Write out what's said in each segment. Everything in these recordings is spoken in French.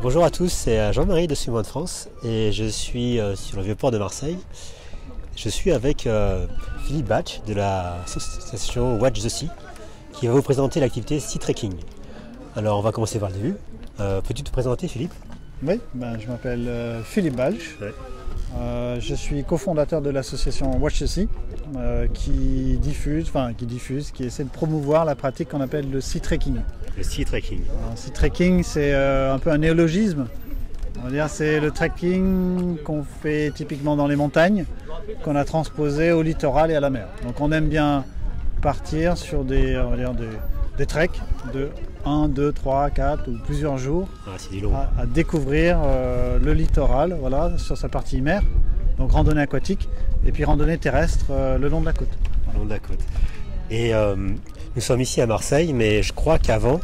Bonjour à tous, c'est Jean-Marie de Swimrun France et je suis sur le Vieux-Port de Marseille. Je suis avec Philippe Bach de l'association Watch the Sea qui va vous présenter l'activité Sea Trekking. Alors on va commencer par le début. Peux-tu te présenter, Philippe? Oui, je m'appelle Philippe Bach. Ouais. Je suis cofondateur de l'association Watch the Sea qui essaie de promouvoir la pratique qu'on appelle le Sea Trekking. Le Sea Trekking. Alors, Sea Trekking, c'est un peu un néologisme. On va dire c'est le trekking qu'on fait typiquement dans les montagnes, qu'on a transposé au littoral et à la mer. Donc on aime bien partir sur des treks de 1, 2, 3, 4 ou plusieurs jours à découvrir le littoral, voilà, sur sa partie mer, donc randonnée aquatique, et puis randonnée terrestre le long de la côte. Le long de la côte. Et nous sommes ici à Marseille, mais je crois qu'avant,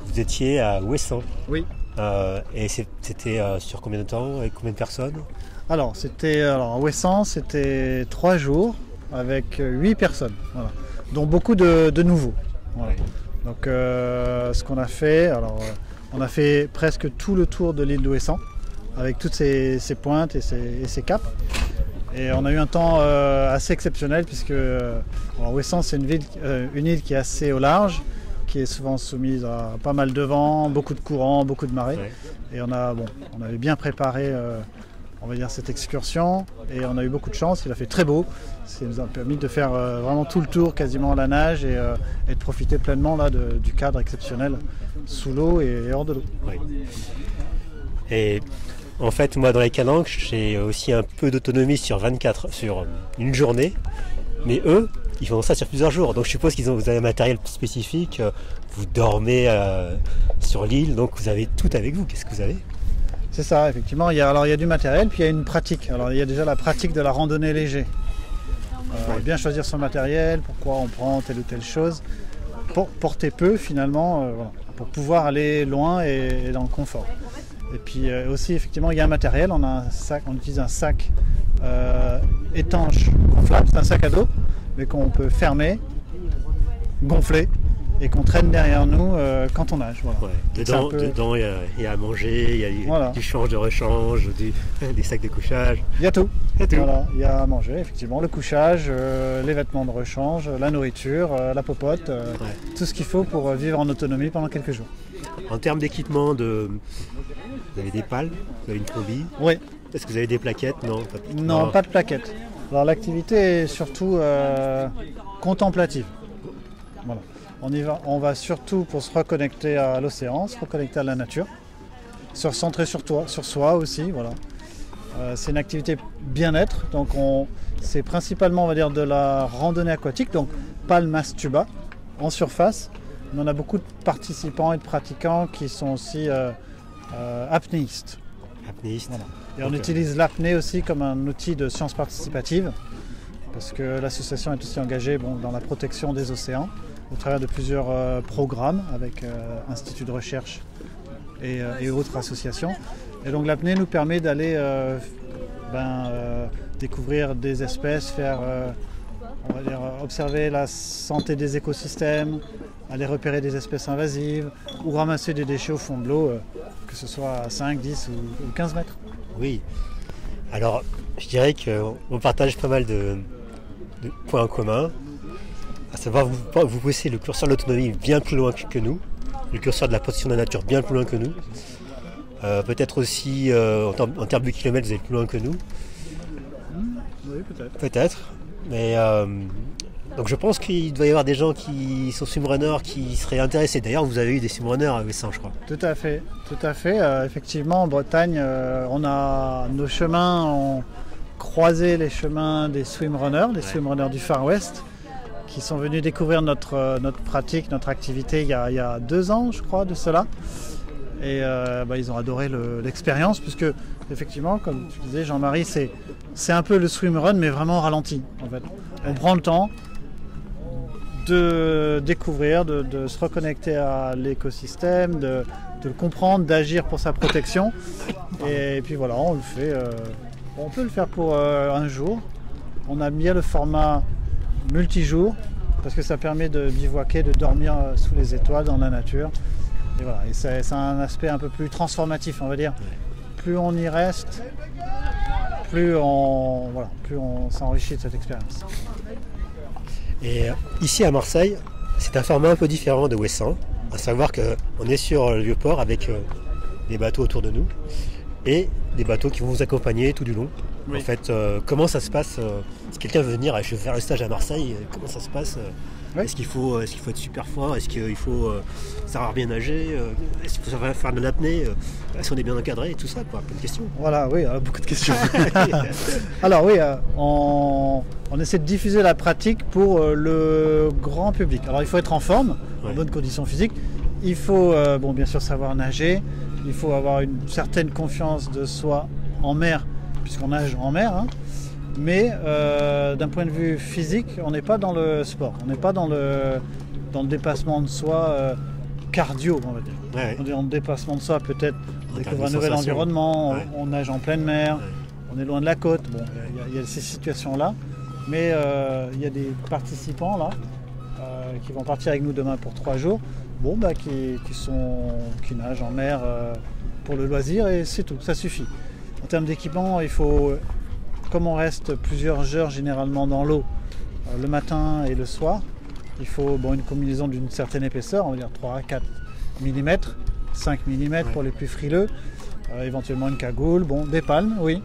vous étiez à Ouessant. Oui. Et c'était sur combien de temps, avec combien de personnes? Alors, à Ouessant, c'était 3 jours avec 8 personnes, voilà, dont beaucoup de nouveaux. Voilà. Oui. Donc ce qu'on a fait, on a fait presque tout le tour de l'île d'Ouessant avec toutes ses pointes et ses caps. Et on a eu un temps assez exceptionnel puisque Ouessant c'est une île qui est assez au large, qui est souvent soumise à pas mal de vent, beaucoup de courants, beaucoup de marées. Ouais. Et on avait bien préparé on va dire cette excursion et on a eu beaucoup de chance, il a fait très beau, ça nous a permis de faire vraiment tout le tour quasiment à la nage et de profiter pleinement là, du cadre exceptionnel sous l'eau et hors de l'eau. Oui. Et en fait moi dans les calanques j'ai aussi un peu d'autonomie sur une journée, mais eux ils font ça sur plusieurs jours, donc je suppose vous avez un matériel spécifique, vous dormez sur l'île, donc vous avez tout avec vous. Qu'est-ce que vous avez? C'est ça, effectivement. Il y a du matériel, puis il y a une pratique. Alors il y a déjà la pratique de la randonnée léger. Bien choisir son matériel, pourquoi on prend telle ou telle chose, pour porter peu finalement, pour pouvoir aller loin et dans le confort. Et puis aussi effectivement il y a un matériel, on utilise un sac étanche gonflable, c'est un sac à dos, mais qu'on peut fermer, gonfler, et qu'on traîne derrière nous quand on nage. Voilà. Ouais. Dedans, il y a à manger, il y a du change de rechange, des sacs de couchage. Il y a tout. Voilà. Il y a à manger, effectivement, le couchage, les vêtements de rechange, la nourriture, la popote, tout ce qu'il faut pour vivre en autonomie pendant quelques jours. En termes d'équipement, vous avez des pales, vous avez une combi? Oui. Est-ce que vous avez des plaquettes? Non, pas de plaquettes. Alors l'activité est surtout contemplative. Voilà. On va surtout pour se reconnecter à l'océan, se reconnecter à la nature, se recentrer sur soi aussi. Voilà. C'est une activité bien-être, donc c'est principalement on va dire de la randonnée aquatique, donc pas le mastuba en surface, mais on a beaucoup de participants et de pratiquants qui sont aussi apnéistes. Voilà. Et on utilise l'apnée aussi comme un outil de science participative, parce que l'association est aussi engagée dans la protection des océans, au travers de plusieurs programmes avec instituts de recherche et autres associations. Et donc l'apnée nous permet d'aller découvrir des espèces, observer la santé des écosystèmes, aller repérer des espèces invasives ou ramasser des déchets au fond de l'eau, que ce soit à 5, 10 ou 15 mètres. Oui, alors je dirais qu'on partage pas mal de points en commun. À savoir, vous poussez le curseur de l'autonomie bien plus loin que nous, le curseur de la protection de la nature bien plus loin que nous. Peut-être aussi, en termes de kilomètres, vous êtes plus loin que nous. Oui, peut-être. Peut-être. Mais donc je pense qu'il doit y avoir des gens qui sont swimrunners qui seraient intéressés. D'ailleurs, vous avez eu des swimrunners à Ouessant, je crois. Tout à fait. Effectivement, en Bretagne, nos chemins ont croisé les chemins des swimrunners du Far West, qui sont venus découvrir notre pratique, notre activité il y a 2 ans, je crois, de cela. Et ils ont adoré l'expérience, puisque effectivement, comme tu disais, Jean-Marie, c'est un peu le swimrun, mais vraiment ralenti. En fait. On prend le temps de découvrir, de se reconnecter à l'écosystème, de le comprendre, d'agir pour sa protection. Et puis voilà, on le fait. On peut le faire pour un jour. On a bien le format multijour parce que ça permet de bivouaquer, de dormir sous les étoiles dans la nature Et voilà, et c'est un aspect un peu plus transformatif, on va dire. Ouais. Plus on y reste, plus on s'enrichit de cette expérience. Et ici à Marseille, c'est un format un peu différent de Ouessant, à savoir qu'on est sur le Vieux-Port avec des bateaux autour de nous et des bateaux qui vont vous accompagner tout du long. Oui. En fait, comment ça se passe si quelqu'un veut venir, je veux faire le stage à Marseille, comment ça se passe Oui. Est-ce qu'il faut être super fort? Est-ce qu'il faut savoir bien nager? Est-ce qu'il faut savoir faire de l'apnée? Est-ce qu'on est bien encadré? Et tout ça, quoi. Plein de questions. Voilà, oui, beaucoup de questions. Alors oui, on essaie de diffuser la pratique pour le grand public. Alors il faut être en forme, Ouais. en bonne condition physique. Il faut bien sûr savoir nager. Il faut avoir une certaine confiance de soi en mer, puisqu'on nage en mer. Hein. Mais d'un point de vue physique, on n'est pas dans le sport. On n'est pas dans le dépassement de soi cardio, on va dire. Ouais, On est en dépassement de soi, peut-être On découvrir garde un des nouvel sensations. environnement, Ouais. on nage en pleine mer, Ouais. on est loin de la côte. Bon, il y a ces situations-là, mais il y a des participants là qui vont partir avec nous demain pour 3 jours, qui nagent en mer pour le loisir et c'est tout, ça suffit. En termes d'équipement, il faut, comme on reste plusieurs heures généralement dans l'eau, le matin et le soir, il faut une combinaison d'une certaine épaisseur, on va dire 3 à 4 mm, 5 mm pour les plus frileux, éventuellement une cagoule, des palmes, oui,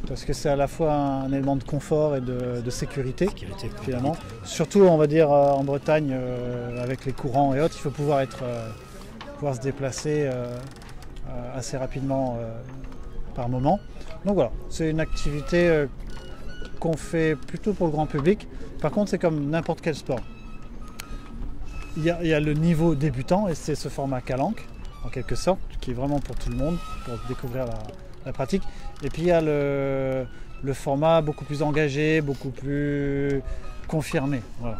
parce que c'est à la fois un élément de confort et de sécurité, sécurité, quoi. finalement. Surtout, on va dire, en Bretagne, avec les courants et autres, il faut pouvoir se déplacer assez rapidement par moment. Donc voilà, c'est une activité qu'on fait plutôt pour le grand public. Par contre, c'est comme n'importe quel sport. Il y a le niveau débutant et c'est ce format calanque, en quelque sorte, qui est vraiment pour tout le monde, pour découvrir la pratique. Et puis il y a le format beaucoup plus engagé, beaucoup plus confirmé. Voilà.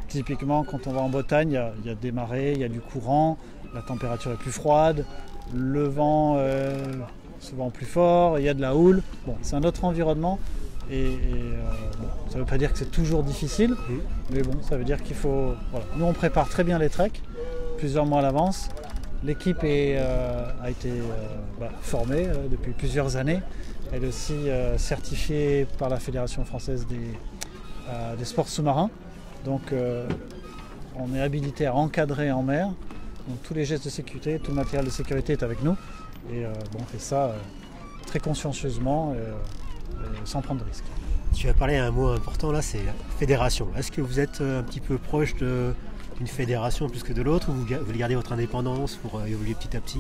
Typiquement, quand on va en Bretagne, il y a des marées, il y a du courant, la température est plus froide, le vent souvent plus fort, il y a de la houle. C'est un autre environnement. Ça ne veut pas dire que c'est toujours difficile, mais ça veut dire qu'il faut... Voilà. Nous, on prépare très bien les treks, plusieurs mois à l'avance. L'équipe a été formée depuis plusieurs années. Elle est aussi certifiée par la Fédération française des sports sous-marins. Donc, on est habilité à encadrer en mer. Donc, tous les gestes de sécurité, tout le matériel de sécurité est avec nous. Et on fait ça très consciencieusement. Sans prendre de risques. Tu as parlé à un mot important là, c'est la fédération. Est-ce que vous êtes un petit peu proche d'une fédération plus que de l'autre ou vous voulez garder votre indépendance pour évoluer petit à petit?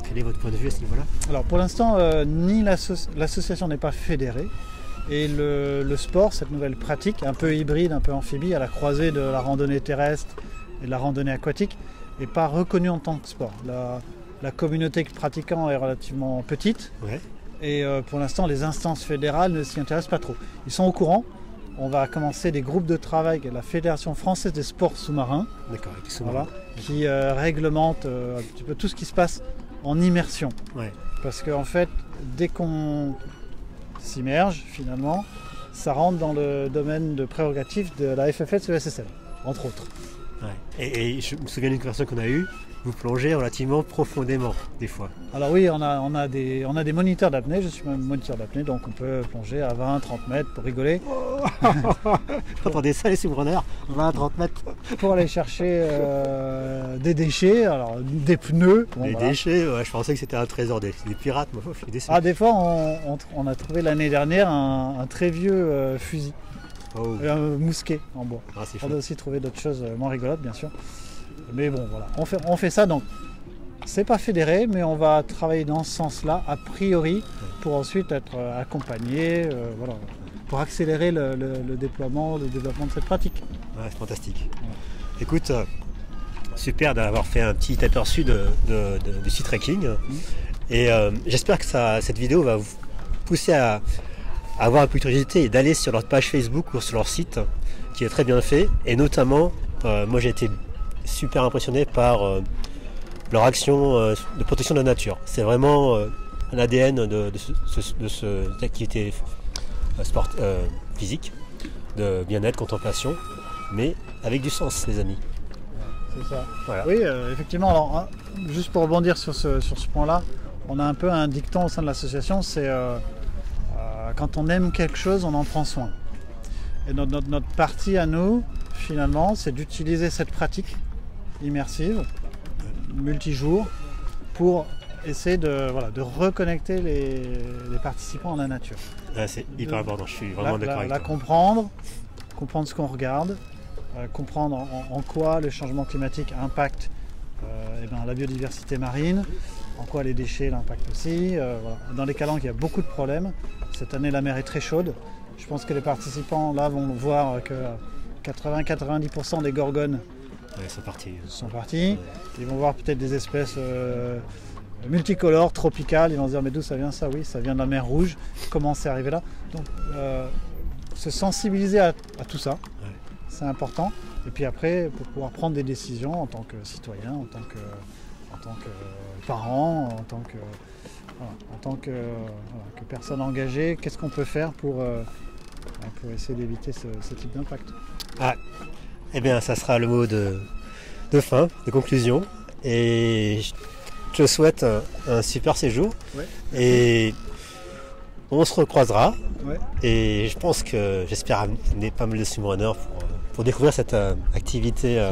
Quel est votre point de vue à ce niveau-là? Alors pour l'instant, ni l'association n'est pas fédérée et le sport, cette nouvelle pratique un peu hybride, un peu amphibie, à la croisée de la randonnée terrestre et de la randonnée aquatique, n'est pas reconnue en tant que sport. La communauté pratiquant est relativement petite. Ouais. Et pour l'instant, les instances fédérales ne s'y intéressent pas trop. Ils sont au courant. On va commencer des groupes de travail avec la Fédération française des sports sous-marins, D'accord, avec les sous-marins. qui réglemente un petit peu tout ce qui se passe en immersion. Ouais. Parce qu'en fait, dès qu'on s'immerge, finalement, ça rentre dans le domaine de prérogatives de la FFS et le SSL, entre autres. Ouais. Et je me souviens d'une conversation qu'on a eue. Vous plongez relativement profondément, des fois. Alors oui, on a des moniteurs d'apnée, je suis même moniteur d'apnée, donc on peut plonger à 20-30 mètres pour rigoler. Entendez ça les sous-breneurs, 20-30 mètres. Pour aller chercher des déchets, alors des pneus. Les déchets, je pensais que c'était un trésor des pirates, moi je suis déçu. Des fois on a trouvé l'année dernière un très vieux fusil, un mousquet en bois. On a aussi trouvé d'autres choses moins rigolotes bien sûr. Mais voilà, on fait ça, donc c'est pas fédéré, mais on va travailler dans ce sens-là, a priori, pour ensuite être accompagné, pour accélérer le développement de cette pratique. Ouais, c'est fantastique. Ouais. Écoute, super d'avoir fait un petit aperçu du sea trekking. Et j'espère que cette vidéo va vous pousser à avoir un peu de curiosité et d'aller sur leur page Facebook ou sur leur site, qui est très bien fait. Et notamment, moi j'ai été super impressionné par leur action de protection de la nature. C'est vraiment un ADN de cette activité physique, de bien-être, contemplation, mais avec du sens, les amis. C'est ça. Voilà. Oui, effectivement. Alors, juste pour rebondir sur ce point-là, on a un peu un dicton au sein de l'association, c'est quand on aime quelque chose, on en prend soin. Et notre partie à nous, finalement, c'est d'utiliser cette pratique immersive, multijour, pour essayer de reconnecter les participants à la nature. C'est hyper important, je suis vraiment d'accord avec toi. comprendre ce qu'on regarde, comprendre en quoi le changement climatique impacte la biodiversité marine, en quoi les déchets l'impactent aussi. Voilà. Dans les calanques, il y a beaucoup de problèmes. Cette année, la mer est très chaude. Je pense que les participants là vont voir que 80-90% des gorgones sont partis. Ils vont voir peut-être des espèces multicolores, tropicales. Ils vont se dire mais d'où ça vient ça? Oui, ça vient de la mer Rouge. Comment c'est arrivé là? Donc se sensibiliser à tout ça, c'est important. Et puis après, pour pouvoir prendre des décisions en tant que citoyen, en tant que parent, en tant que personne engagée, qu'est-ce qu'on peut faire pour essayer d'éviter ce type d'impact. Eh bien, ça sera le mot de fin, de conclusion. Et je te souhaite un super séjour. Ouais, et on se recroisera. Ouais. Et je pense que j'espère amener pas mal de swimrunners pour découvrir cette activité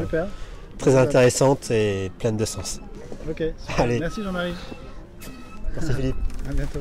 très intéressante et pleine de sens. Ok, super. Allez. Merci Jean-Marie. Merci Philippe. À bientôt.